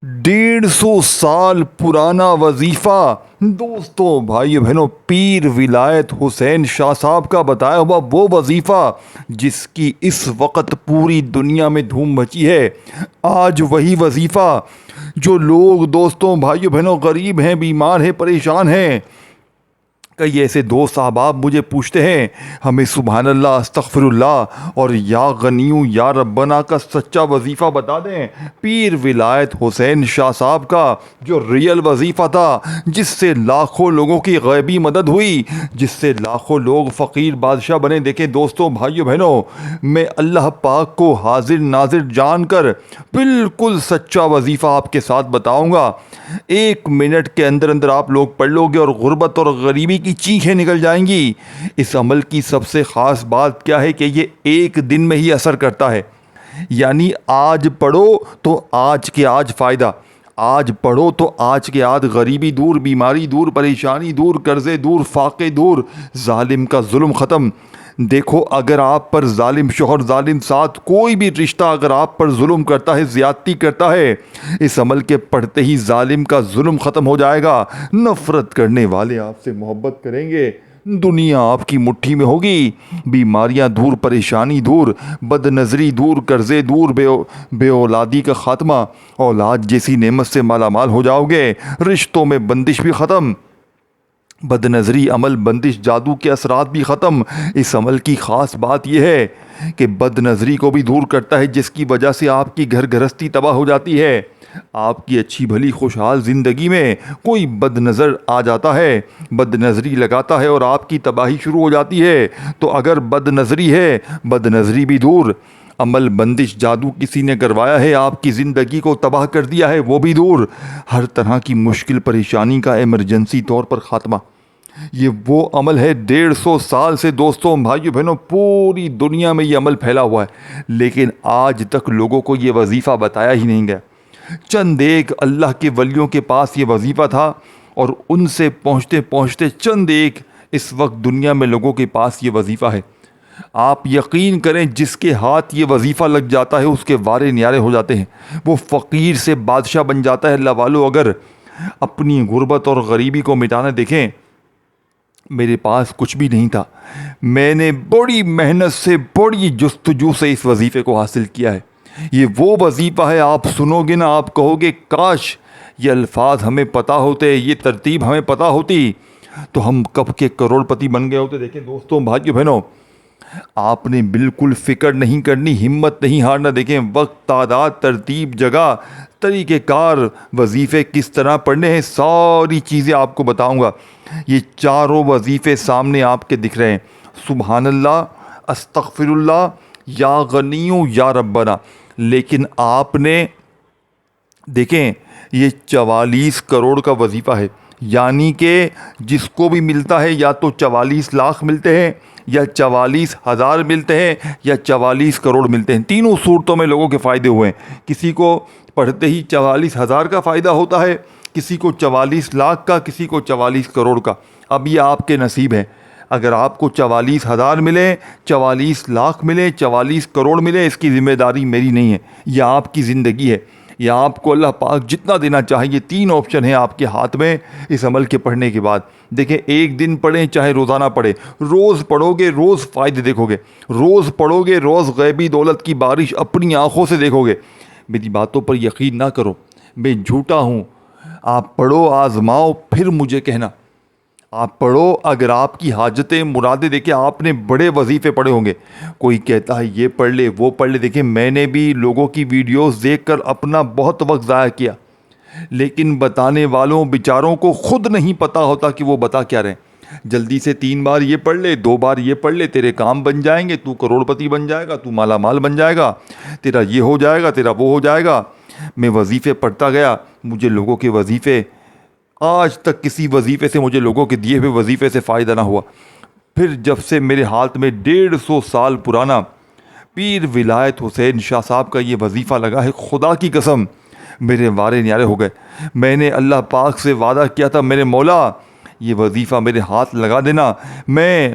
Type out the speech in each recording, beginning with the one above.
150 سال پرانا وظیفہ دوستوں بھائیو بہنوں، پیر ولایت حسین شاہ صاحب کا بتایا ہوا وہ وظیفہ جس کی اس وقت پوری دنیا میں دھوم مچی ہے۔ آج وہی وظیفہ جو لوگ دوستوں بھائیو بہنوں غریب ہیں، بیمار ہیں، پریشان ہیں۔ کئی ایسے دوست احباب مجھے پوچھتے ہیں ہمیں سبحان اللہ، استغفر اللہ اور یا غنیو یا ربنا کا سچا وظیفہ بتا دیں۔ پیر ولایت حسین شاہ صاحب کا جو ریئل وظیفہ تھا، جس سے لاکھوں لوگوں کی غیبی مدد ہوئی، جس سے لاکھوں لوگ فقیر بادشاہ بنے۔ دیکھیں دوستوں بھائیو بہنوں، میں اللہ پاک کو حاضر ناظر جان کر بالکل سچا وظیفہ آپ کے ساتھ بتاؤں گا۔ 1 منٹ کے اندر اندر آپ لوگ پڑھ لو گے اور غربت اور غریبی کی چیخیں نکل جائیں گی۔ اس عمل کی سب سے خاص بات کیا ہے کہ یہ 1 دن میں ہی اثر کرتا ہے، یعنی آج پڑھو تو آج کے آج فائدہ، آج پڑھو تو آج کے آج غریبی دور، بیماری دور، پریشانی دور، قرضے دور، فاقے دور، ظالم کا ظلم ختم۔ دیکھو اگر آپ پر ظالم شوہر، ظالم ساتھ، کوئی بھی رشتہ اگر آپ پر ظلم کرتا ہے، زیادتی کرتا ہے، اس عمل کے پڑھتے ہی ظالم کا ظلم ختم ہو جائے گا۔ نفرت کرنے والے آپ سے محبت کریں گے، دنیا آپ کی مٹھی میں ہوگی، بیماریاں دور، پریشانی دور، بد نظری دور، قرضے دور، بے اولادی کا خاتمہ، اولاد جیسی نعمت سے مالا مال ہو جاؤ گے، رشتوں میں بندش بھی ختم، بد نظری عمل، بندش، جادو کے اثرات بھی ختم۔ اس عمل کی خاص بات یہ ہے کہ بد نظری کو بھی دور کرتا ہے، جس کی وجہ سے آپ کی گھر گھرستی تباہ ہو جاتی ہے۔ آپ کی اچھی بھلی خوشحال زندگی میں کوئی بد نظر آ جاتا ہے، بد نظری لگاتا ہے اور آپ کی تباہی شروع ہو جاتی ہے۔ تو اگر بد نظری ہے، بد نظری بھی دور، عمل، بندش، جادو کسی نے کروایا ہے، آپ کی زندگی کو تباہ کر دیا ہے، وہ بھی دور، ہر طرح کی مشکل پریشانی کا ایمرجنسی طور پر خاتمہ۔ یہ وہ عمل ہے 150 سال سے دوستوں بھائیو بہنوں پوری دنیا میں یہ عمل پھیلا ہوا ہے، لیکن آج تک لوگوں کو یہ وظیفہ بتایا ہی نہیں گیا۔ چند ایک اللہ کے ولیوں کے پاس یہ وظیفہ تھا اور ان سے پہنچتے پہنچتے چند ایک اس وقت دنیا میں لوگوں کے پاس یہ وظیفہ ہے۔ آپ یقین کریں جس کے ہاتھ یہ وظیفہ لگ جاتا ہے اس کے وارے نیارے ہو جاتے ہیں، وہ فقیر سے بادشاہ بن جاتا ہے۔ اللہ والو اگر اپنی غربت اور غریبی کو مٹانا دیکھیں، میرے پاس کچھ بھی نہیں تھا، میں نے بڑی محنت سے، بڑی جستجو سے اس وظیفے کو حاصل کیا ہے۔ یہ وہ وظیفہ ہے، آپ سنو گے نا آپ کہو گے کاش یہ الفاظ ہمیں پتہ ہوتے، یہ ترتیب ہمیں پتہ ہوتی تو ہم کب کے کروڑ پتی بن گئے ہوتے۔ دیکھیں دوستوں بھائیو بہنوں، آپ نے بالکل فکر نہیں کرنی، ہمت نہیں ہارنا۔ دیکھیں وقت، تعداد، ترتیب، جگہ، طریقہ کار، وظیفے کس طرح پڑھنے ہیں، ساری چیزیں آپ کو بتاؤں گا۔ یہ چاروں وظیفے سامنے آپ کے دکھ رہے ہیں، سبحان اللہ، استغفر اللہ، یا غنیو یا ربنا۔ لیکن آپ نے دیکھیں یہ 44 کروڑ کا وظیفہ ہے، یعنی کہ جس کو بھی ملتا ہے یا تو 44 لاکھ ملتے ہیں، یا 44,000 ملتے ہیں، یا 44 کروڑ ملتے ہیں۔ تینوں صورتوں میں لوگوں کے فائدے ہوئے ہیں۔ کسی کو پڑھتے ہی 44,000 کا فائدہ ہوتا ہے، کسی کو 44 لاکھ کا، کسی کو 44 کروڑ کا۔ اب یہ آپ کے نصیب ہے، اگر آپ کو 44,000 ملے، 44 لاکھ ملے، 44 کروڑ ملے، اس کی ذمہ داری میری نہیں ہے، یہ آپ کی زندگی ہے، یہ آپ کو اللہ پاک جتنا دینا چاہے۔ یہ 3 آپشن ہیں آپ کے ہاتھ میں اس عمل کے پڑھنے کے بعد۔ دیکھیں 1 دن پڑھیں چاہے روزانہ پڑھیں، روز پڑھو گے روز فائدے دیکھو گے، روز پڑھو گے روز غیبی دولت کی بارش اپنی آنکھوں سے دیکھو گے۔ میری باتوں پر یقین نہ کرو، میں جھوٹا ہوں، آپ پڑھو، آزماؤ، پھر مجھے کہنا۔ آپ پڑھو، اگر آپ کی حاجتیں مرادیں، دیکھیں آپ نے بڑے وظیفے پڑھے ہوں گے، کوئی کہتا ہے یہ پڑھ لے وہ پڑھ لے۔ دیکھیں میں نے بھی لوگوں کی ویڈیوز دیکھ کر اپنا بہت وقت ضائع کیا، لیکن بتانے والوں بیچاروں کو خود نہیں پتہ ہوتا کہ وہ بتا کیا رہے ہیں۔ جلدی سے 3 بار یہ پڑھ لے، 2 بار یہ پڑھ لے، تیرے کام بن جائیں گے، تو کروڑ پتی بن جائے گا، تو مالا مال بن جائے گا، تیرا یہ ہو جائے گا، تیرا وہ ہو جائے گا۔ میں وظیفے پڑھتا گیا، مجھے لوگوں کے وظیفے، آج تک کسی وظیفے سے مجھے لوگوں کے دیے ہوئے وظیفے سے فائدہ نہ ہوا۔ پھر جب سے میرے ہاتھ میں 150 سال پرانا پیر ولایت حسین شاہ صاحب کا یہ وظیفہ لگا ہے، خدا کی قسم میرے وارے نیارے ہو گئے۔ میں نے اللہ پاک سے وعدہ کیا تھا، میرے مولا یہ وظیفہ میرے ہاتھ لگا دینا، میں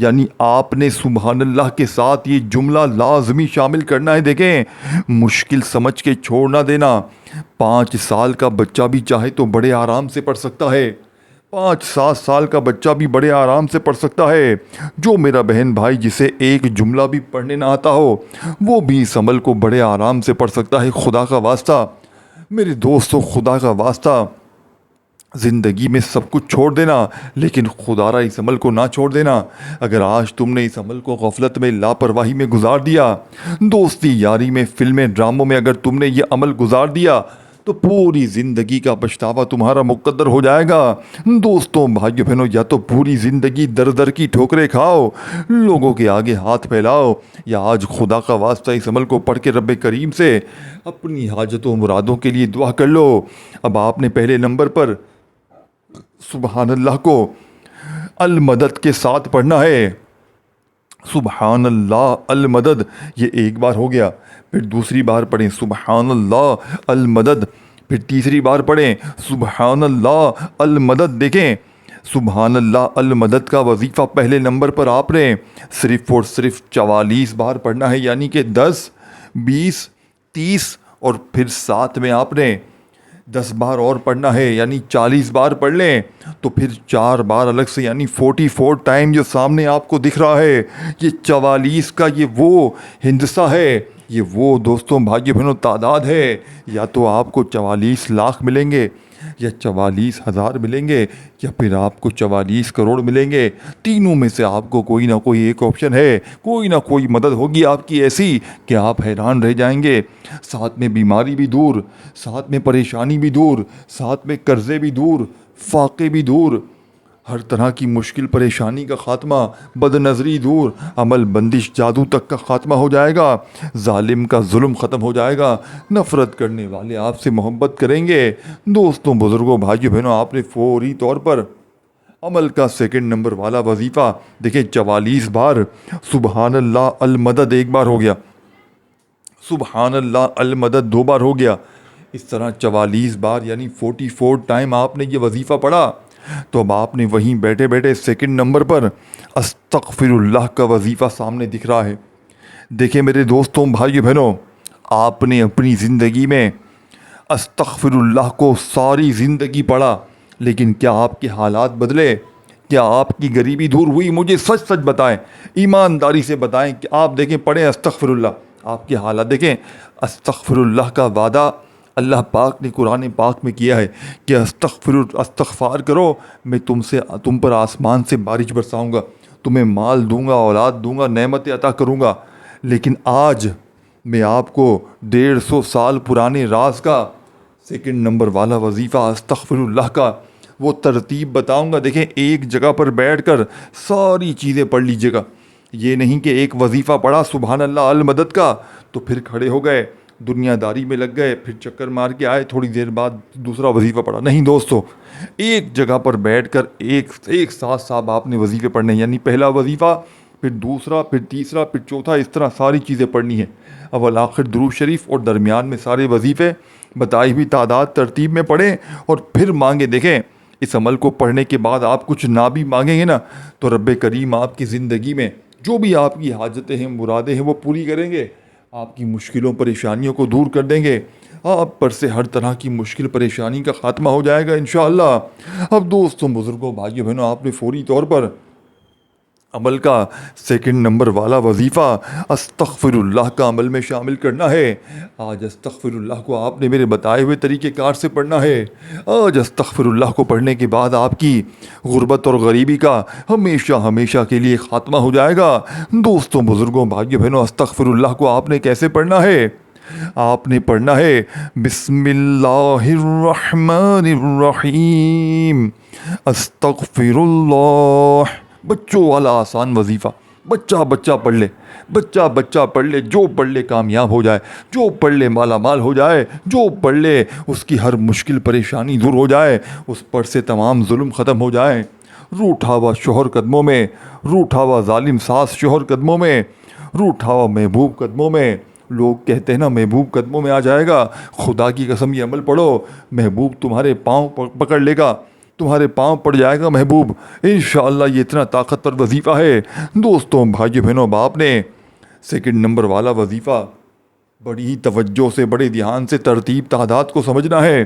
یعنی آپ نے سبحان اللہ کے ساتھ یہ جملہ لازمی شامل کرنا ہے. دیکھیں مشکل سمجھ کے چھوڑ نہ دینا. 5 سال کا بچہ بھی چاہے تو بڑے آرام سے پڑھ سکتا ہے. 5-7 سال کا بچہ بھی بڑے آرام سے پڑھ سکتا ہے. جو میرا بہن بھائی جسے ایک جملہ بھی پڑھنے نہ آتا ہو وہ بھی اس عمل کو بڑے آرام سے پڑھ سکتا ہے. خدا کا واسطہ میرے دوستوں، خدا کا واسطہ زندگی میں سب کچھ چھوڑ دینا لیکن خدا را اس عمل کو نہ چھوڑ دینا. اگر آج تم نے اس عمل کو غفلت میں، لاپرواہی میں گزار دیا، دوستی یاری میں، فلمیں ڈراموں میں اگر تم نے یہ عمل گزار دیا تو پوری زندگی کا پچھتاوا تمہارا مقدر ہو جائے گا. دوستوں، بھائیو بہنوں، یا تو پوری زندگی در در کی ٹھوکریں کھاؤ، لوگوں کے آگے ہاتھ پھیلاؤ، یا آج خدا کا واسطہ اس عمل کو پڑھ کے رب کریم سے اپنی حاجتوں مرادوں کے لیے دعا کر لو. اب آپ نے پہلے نمبر پر سبحان اللہ کو المدد کے ساتھ پڑھنا ہے. سبحان اللہ المدد، یہ ایک بار ہو گیا. پھر دوسری بار پڑھیں سبحان اللہ المدد. پھر تیسری بار پڑھیں سبحان اللہ المدد. دیکھیں سبحان اللہ المدد کا وظیفہ پہلے نمبر پر آپ نے صرف اور صرف 44 بار پڑھنا ہے، یعنی کہ 10، 20، 30 اور پھر ساتھ میں آپ نے 10 بار اور پڑھنا ہے، یعنی 40 بار پڑھ لیں تو پھر 4 بار الگ سے، یعنی 44 ٹائم جو سامنے آپ کو دکھ رہا ہے، یہ 44 کا یہ وہ ہندسہ ہے، یہ وہ دوستوں بھائیو بہنوں تعداد ہے. یا تو آپ کو 44 لاکھ ملیں گے، یا 44,000 ملیں گے، یا پھر آپ کو 44 کروڑ ملیں گے. تینوں میں سے آپ کو کوئی نہ کوئی ایک آپشن ہے. کوئی نہ کوئی مدد ہوگی آپ کی ایسی کہ آپ حیران رہ جائیں گے. ساتھ میں بیماری بھی دور، ساتھ میں پریشانی بھی دور، ساتھ میں قرضے بھی دور، فاقے بھی دور، ہر طرح کی مشکل پریشانی کا خاتمہ، بد نظری دور، عمل بندش جادو تک کا خاتمہ ہو جائے گا، ظالم کا ظلم ختم ہو جائے گا، نفرت کرنے والے آپ سے محبت کریں گے. دوستوں، بزرگوں، بھائیوں بہنوں، آپ نے فوری طور پر عمل کا سیکنڈ نمبر والا وظیفہ دیکھیں 44 بار سبحان اللہ المدد ایک بار ہو گیا، سبحان اللہ المدد 2 بار ہو گیا. اس طرح 44 بار یعنی 44 ٹائم آپ نے یہ وظیفہ پڑھا. تو اب آپ نے وہیں بیٹھے بیٹھے سیکنڈ نمبر پر استغفر اللہ کا وظیفہ سامنے دکھ رہا ہے. دیکھیں میرے دوستوں، بھائیو بہنوں، آپ نے اپنی زندگی میں استغفر اللہ کو ساری زندگی پڑھا، لیکن کیا آپ کے حالات بدلے؟ کیا آپ کی غریبی دور ہوئی؟ مجھے سچ سچ بتائیں، ایمانداری سے بتائیں کہ آپ دیکھیں پڑھیں استغفر اللہ، آپ کے حالات دیکھیں. استغفر اللہ کا وعدہ اللہ پاک نے قرآن پاک میں کیا ہے کہ استغفار کرو، میں تم پر آسمان سے بارش برساؤں گا، تمہیں مال دوں گا، اولاد دوں گا، نعمتیں عطا کروں گا. لیکن آج میں آپ کو 150 سال پرانے راز کا سیکنڈ نمبر والا وظیفہ استغفر اللہ کا وہ ترتیب بتاؤں گا. دیکھیں ایک جگہ پر بیٹھ کر ساری چیزیں پڑھ لیجئے گا. یہ نہیں کہ ایک وظیفہ پڑھا سبحان اللہ المدد کا تو پھر کھڑے ہو گئے، دنیا داری میں لگ گئے، پھر چکر مار کے آئے، تھوڑی دیر بعد دوسرا وظیفہ پڑھا. نہیں دوستو، ایک جگہ پر بیٹھ کر ایک ساتھ صاحب آپ نے وظیفے پڑھنے ہیں، یعنی پہلا وظیفہ، پھر دوسرا، پھر تیسرا، پھر چوتھا، اس طرح ساری چیزیں پڑھنی ہیں. اول آخر درود شریف اور درمیان میں سارے وظیفے بتائی ہوئی تعداد ترتیب میں پڑھیں اور پھر مانگیں. دیکھیں اس عمل کو پڑھنے کے بعد آپ کچھ نہ بھی مانگیں گے نا تو رب کریم آپ کی زندگی میں جو بھی آپ کی حاجتیں ہیں، مرادیں ہیں، وہ پوری کریں گے. آپ کی مشکلوں پریشانیوں کو دور کر دیں گے. آپ پر سے ہر طرح کی مشکل پریشانی کا خاتمہ ہو جائے گا انشاءاللہ. اب دوستوں، بزرگوں، بھائیوں بہنوں، آپ نے فوری طور پر عمل کا سیکنڈ نمبر والا وظیفہ استغفر اللہ کا عمل میں شامل کرنا ہے. آج استغفر اللہ کو آپ نے میرے بتائے ہوئے طریقہ کار سے پڑھنا ہے. آج استغفر اللہ کو پڑھنے کے بعد آپ کی غربت اور غریبی کا ہمیشہ ہمیشہ کے لیے خاتمہ ہو جائے گا. دوستوں، بزرگوں، بھائیوں بہنوں، استغفر اللہ کو آپ نے کیسے پڑھنا ہے؟ آپ نے پڑھنا ہے بسم اللہ الرحمن الرحیم استغفر اللہ. بچوں والا آسان وظیفہ، بچہ پڑھ لے، بچہ پڑھ لے، جو پڑھ لے کامیاب ہو جائے، جو پڑھ لے مالا مال ہو جائے، جو پڑھ لے اس کی ہر مشکل پریشانی دور ہو جائے، اس پر سے تمام ظلم ختم ہو جائے. روٹھا ہوا شوہر قدموں میں، روٹھا ہوا ظالم ساس شوہر قدموں میں، روٹھا ہوا محبوب قدموں میں. لوگ کہتے ہیں نا محبوب قدموں میں آ جائے گا. خدا کی قسم یہ عمل پڑھو، محبوب تمہارے پاؤں پکڑ لے گا، تمہارے پاؤں پڑ جائے گا محبوب، انشاءاللہ یہ اتنا طاقتور وظیفہ ہے۔ دوستوں بھائیو بہنوں، اب آپ نے سیکنڈ نمبر والا وظیفہ بڑی ہی توجہ سے، بڑے دھیان سے ترتیب تعداد کو سمجھنا ہے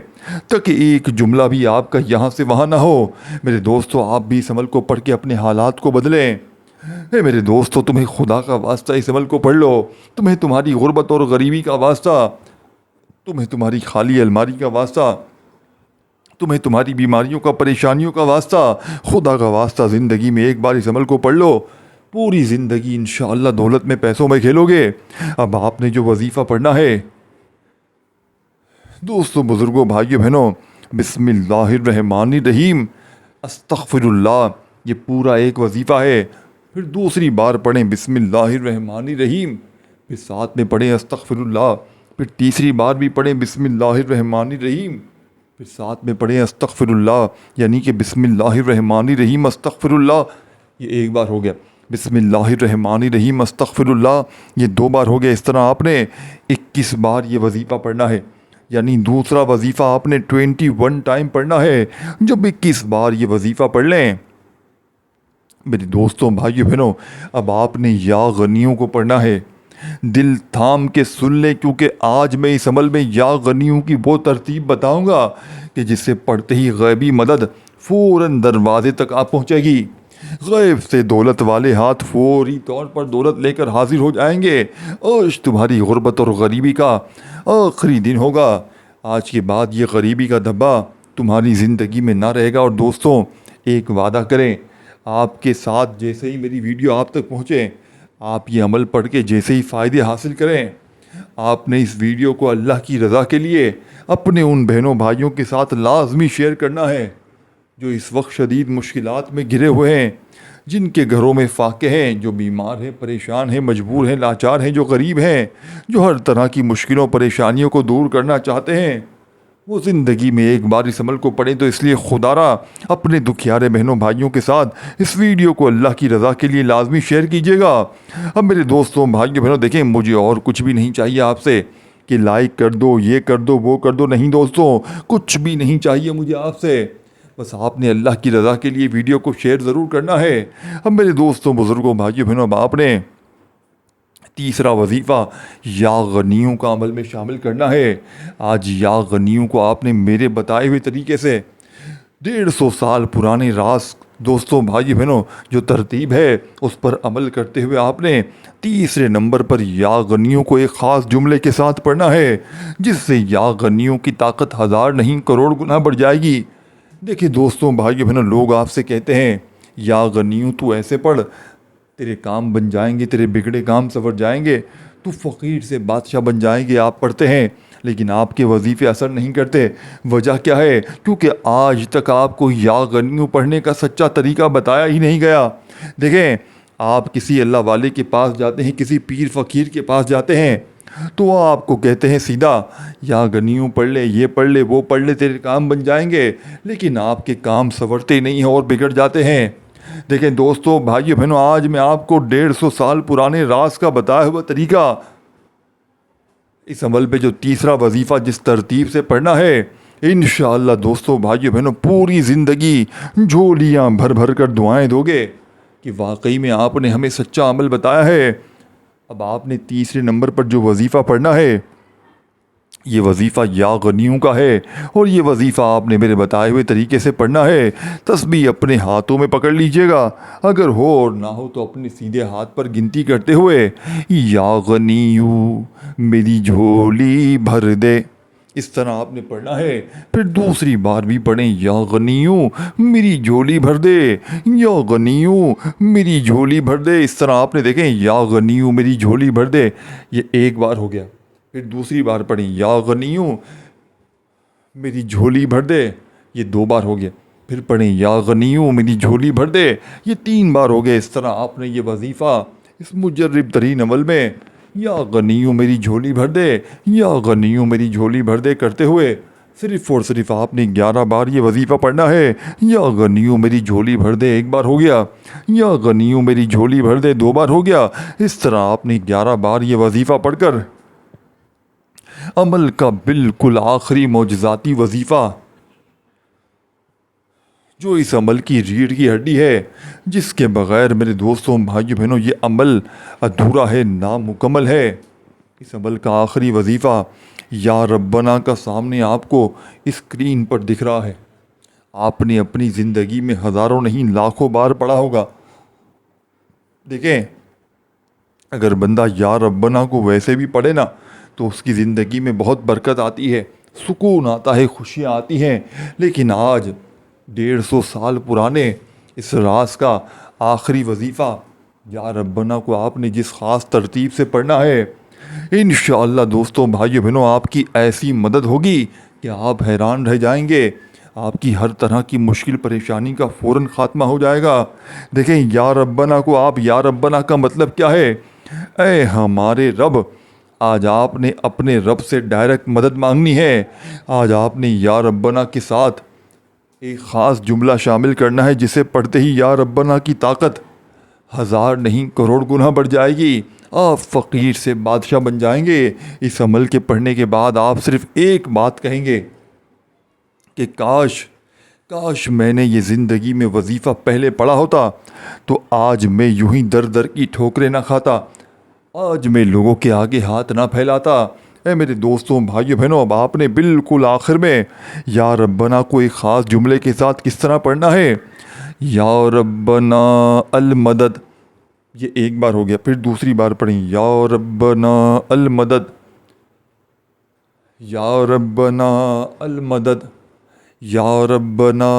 تاکہ ایک جملہ بھی آپ کا یہاں سے وہاں نہ ہو۔ میرے دوستو، آپ بھی اس عمل کو پڑھ کے اپنے حالات کو بدلیں۔ میرے دوستو، تمہیں خدا کا واسطہ اس عمل کو پڑھ لو، تمہیں تمہاری غربت اور غریبی کا واسطہ، تمہیں تمہاری خالی الماری کا واسطہ، تمہیں تمہاری بیماریوں کا، پریشانیوں کا واسطہ، خدا کا واسطہ زندگی میں ایک بار اس عمل کو پڑھ لو، پوری زندگی انشاءاللہ دولت میں، پیسوں میں کھیلو گے۔ اب آپ نے جو وظیفہ پڑھنا ہے دوستو، بزرگوں، بھائیو بہنوں، بسم اللہ الرحمن الرحیم، استغفر اللہ، یہ پورا ایک وظیفہ ہے۔ پھر دوسری بار پڑھیں بسم اللہ الرحمن الرحیم، پھر ساتھ میں پڑھیں استغفر اللہ، پھر تیسری بار بھی پڑھیں بسم اللہ الرحمن الرحیم، پھر ساتھ میں پڑھیں استغفر اللہ، یعنی کہ بسم اللہ الرحمن الرحیم استغفر اللہ، یہ ایک بار ہو گیا۔ بسم اللہ الرحمن الرحیم استغفر اللہ، یہ 2 بار ہو گیا۔ اس طرح آپ نے 21 بار یہ وظیفہ پڑھنا ہے، یعنی دوسرا وظیفہ آپ نے 21 ٹائم پڑھنا ہے۔ جب 21 بار یہ وظیفہ پڑھ لیں میرے دوستوں، بھائیو بہنوں، اب آپ نے یا غنیوں کو پڑھنا ہے۔ دل تھام کے سن لیں، کیونکہ آج میں اس عمل میں یا غنیوں کی وہ ترتیب بتاؤں گا کہ جسے پڑھتے ہی غیبی مدد فوراً دروازے تک آ پہنچے گی۔ غیب سے دولت والے ہاتھ فوری طور پر دولت لے کر حاضر ہو جائیں گے۔ آج تمہاری غربت اور غریبی کا آخری دن ہوگا۔ آج کے بعد یہ غریبی کا دھبا تمہاری زندگی میں نہ رہے گا۔ اور دوستوں، ایک وعدہ کریں، آپ کے ساتھ جیسے ہی میری ویڈیو آپ تک پہنچے، آپ یہ عمل پڑھ کے جیسے ہی فائدے حاصل کریں، آپ نے اس ویڈیو کو اللہ کی رضا کے لیے اپنے ان بہنوں بھائیوں کے ساتھ لازمی شیئر کرنا ہے جو اس وقت شدید مشکلات میں گھرے ہوئے ہیں، جن کے گھروں میں فاقے ہیں، جو بیمار ہیں، پریشان ہیں، مجبور ہیں، لاچار ہیں، جو غریب ہیں، جو ہر طرح کی مشکلوں پریشانیوں کو دور کرنا چاہتے ہیں۔ وہ زندگی میں ایک بار اس عمل کو پڑھیں، تو اس لیے خدا را اپنے دکھیارے بہنوں بھائیوں کے ساتھ اس ویڈیو کو اللہ کی رضا کے لیے لازمی شیئر کیجیے گا۔ اب میرے دوستوں، بھائیوں بہنوں، دیکھیں، مجھے اور کچھ بھی نہیں چاہیے آپ سے کہ لائک کر دو، یہ کر دو، وہ کر دو، نہیں دوستوں، کچھ بھی نہیں چاہیے مجھے آپ سے، بس آپ نے اللہ کی رضا کے لیے ویڈیو کو شیئر ضرور کرنا ہے۔ اب میرے دوستوں، بزرگوں، بھائیوں بہنوں، اب آپ نے تیسرا وظیفہ یا غنیوں کا عمل میں شامل کرنا ہے۔ آج یا غنیوں کو آپ نے میرے بتائے ہوئے طریقے سے 150 سال پرانے راز، دوستوں، بھائی بہنوں، جو ترتیب ہے اس پر عمل کرتے ہوئے آپ نے تیسرے نمبر پر یا غنیوں کو ایک خاص جملے کے ساتھ پڑھنا ہے، جس سے یا غنیوں کی طاقت 1000 نہیں کروڑ گنا بڑھ جائے گی۔ دیکھیں دوستوں، بھائی بہنوں، لوگ آپ سے کہتے ہیں یا غنیوں تو ایسے پڑھ، تیرے کام بن جائیں گے، تیرے بگڑے کام سنور جائیں گے، تو فقیر سے بادشاہ بن جائیں گے۔ آپ پڑھتے ہیں لیکن آپ کے وظیفے اثر نہیں کرتے۔ وجہ کیا ہے؟ کیونکہ آج تک آپ کو یا غنیوں پڑھنے کا سچا طریقہ بتایا ہی نہیں گیا۔ دیکھیں، آپ کسی اللہ والے کے پاس جاتے ہیں، کسی پیر فقیر کے پاس جاتے ہیں، تو وہ آپ کو کہتے ہیں سیدھا یا غنیوں پڑھ لے، یہ پڑھ لے، وہ پڑھ لے، تیرے کام بن جائیں گے، لیکن آپ کے کام سنورتے نہیں ہیں اور بگڑ جاتے ہیں۔ دیکھیں دوستوں، بھائیو بہنوں، آج میں آپ کو 150 سال پرانے راز کا بتایا ہوا طریقہ، اس عمل پہ جو تیسرا وظیفہ جس ترتیب سے پڑھنا ہے، انشاءاللہ دوستوں، بھائیو بہنوں، پوری زندگی جھولیاں بھر بھر کر دعائیں دو گے کہ واقعی میں آپ نے ہمیں سچا عمل بتایا ہے۔ اب آپ نے تیسرے نمبر پر جو وظیفہ پڑھنا ہے، یہ وظیفہ یا غنیوں کا ہے، اور یہ وظیفہ آپ نے میرے بتائے ہوئے طریقے سے پڑھنا ہے۔ تسبیح اپنے ہاتھوں میں پکڑ لیجئے گا، اگر ہو اور نہ ہو تو اپنے سیدھے ہاتھ پر گنتی کرتے ہوئے یا غنیوں میری جھولی بھر دے، اس طرح آپ نے پڑھنا ہے۔ پھر دوسری بار بھی پڑھیں یا غنیوں میری جھولی بھر دے، یا غنیوں میری جھولی بھر دے، اس طرح آپ نے دیکھیں یا غنیوں میری جھولی بھر دے، یہ ایک بار ہو گیا۔ پھر دوسری بار پڑھیں یا غنیوں میری جھولی بھر دے، یہ 2 بار ہو گیا۔ پھر پڑھیں یا غنیوں میری جھولی بھر دے، یہ 3 بار ہو گئے۔ اس طرح آپ نے یہ وظیفہ اس مجرب ترین عمل میں یا غنیوں میری جھولی بھر دے، یا غنیوں میری جھولی بھر دے کرتے ہوئے صرف اور صرف آپ نے 11 بار یہ وظیفہ پڑھنا ہے۔ یا غنیوں میری جھولی بھر دے 1 بار ہو گیا، یا غنیوں میری جھولی بھر دے 2 بار ہو گیا۔ اس طرح آپ نے 11 بار یہ وظیفہ پڑھ کر عمل کا بالکل آخری معجزاتی وظیفہ جو اس عمل کی ریڑھ کی ہڈی ہے، جس کے بغیر میرے دوستوں بھائیو بہنوں یہ عمل ادھورا ہے، نامکمل ہے۔ اس عمل کا آخری وظیفہ یا ربنا کا سامنے آپ کو اسکرین پر دکھ رہا ہے۔ آپ نے اپنی زندگی میں ہزاروں نہیں لاکھوں بار پڑھا ہوگا۔ دیکھیں، اگر بندہ یا ربنا کو ویسے بھی پڑھے نا تو اس کی زندگی میں بہت برکت آتی ہے، سکون آتا ہے، خوشیاں آتی ہیں۔ لیکن آج 150 سال پرانے اس راز کا آخری وظیفہ یا ربنا کو آپ نے جس خاص ترتیب سے پڑھنا ہے، انشاءاللہ دوستوں بھائیو بہنوں آپ کی ایسی مدد ہوگی کہ آپ حیران رہ جائیں گے۔ آپ کی ہر طرح کی مشکل پریشانی کا فوراً خاتمہ ہو جائے گا۔ دیکھیں، یا ربنا کو آپ یا ربنا کا مطلب کیا ہے؟ اے ہمارے رب، آج آپ نے اپنے رب سے ڈائریکٹ مدد مانگنی ہے۔ آج آپ نے یا ربنا کے ساتھ ایک خاص جملہ شامل کرنا ہے جسے پڑھتے ہی یا ربنا کی طاقت 1000 نہیں کروڑ گنا بڑھ جائے گی۔ آپ فقیر سے بادشاہ بن جائیں گے۔ اس عمل کے پڑھنے کے بعد آپ صرف ایک بات کہیں گے کہ کاش میں نے یہ زندگی میں وظیفہ پہلے پڑھا ہوتا تو آج میں یوں ہی در در کی ٹھوکریں نہ کھاتا، آج میں لوگوں کے آگے ہاتھ نہ پھیلاتا۔ اے میرے دوستوں بھائیو بہنوں، اب آپ نے بالکل آخر میں یا ربنا کو ایک خاص جملے کے ساتھ کس طرح پڑھنا ہے؟ یا ربنا المدد، یہ ایک بار ہو گیا، پھر دوسری بار پڑھیں یا ربنا المدد، یا ربنا المدد، یا ربنا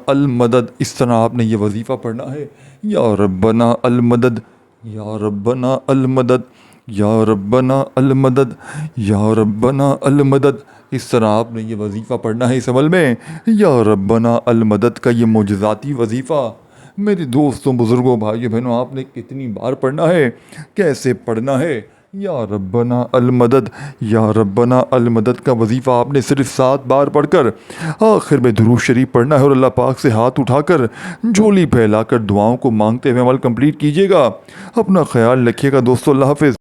المدد۔ اس طرح آپ نے یہ وظیفہ پڑھنا ہے، یا ربنا المدد، یا ربنا المدد، یا ربنا المدد، یا ربنا المدد۔ اس طرح آپ نے یہ وظیفہ پڑھنا ہے اس عمل میں، یا ربنا المدد کا یہ معجزاتی وظیفہ۔ میرے دوستوں، بزرگوں، بھائیو بہنوں، آپ نے کتنی بار پڑھنا ہے، کیسے پڑھنا ہے؟ یا ربنا المدد، یا ربنا المدد کا وظیفہ آپ نے صرف 7 بار پڑھ کر آخر میں درود شریف پڑھنا ہے اور اللہ پاک سے ہاتھ اٹھا کر جھولی پھیلا کر دعاؤں کو مانگتے ہوئے عمل کمپلیٹ کیجیے گا۔ اپنا خیال رکھیے گا دوستو، اللہ حافظ۔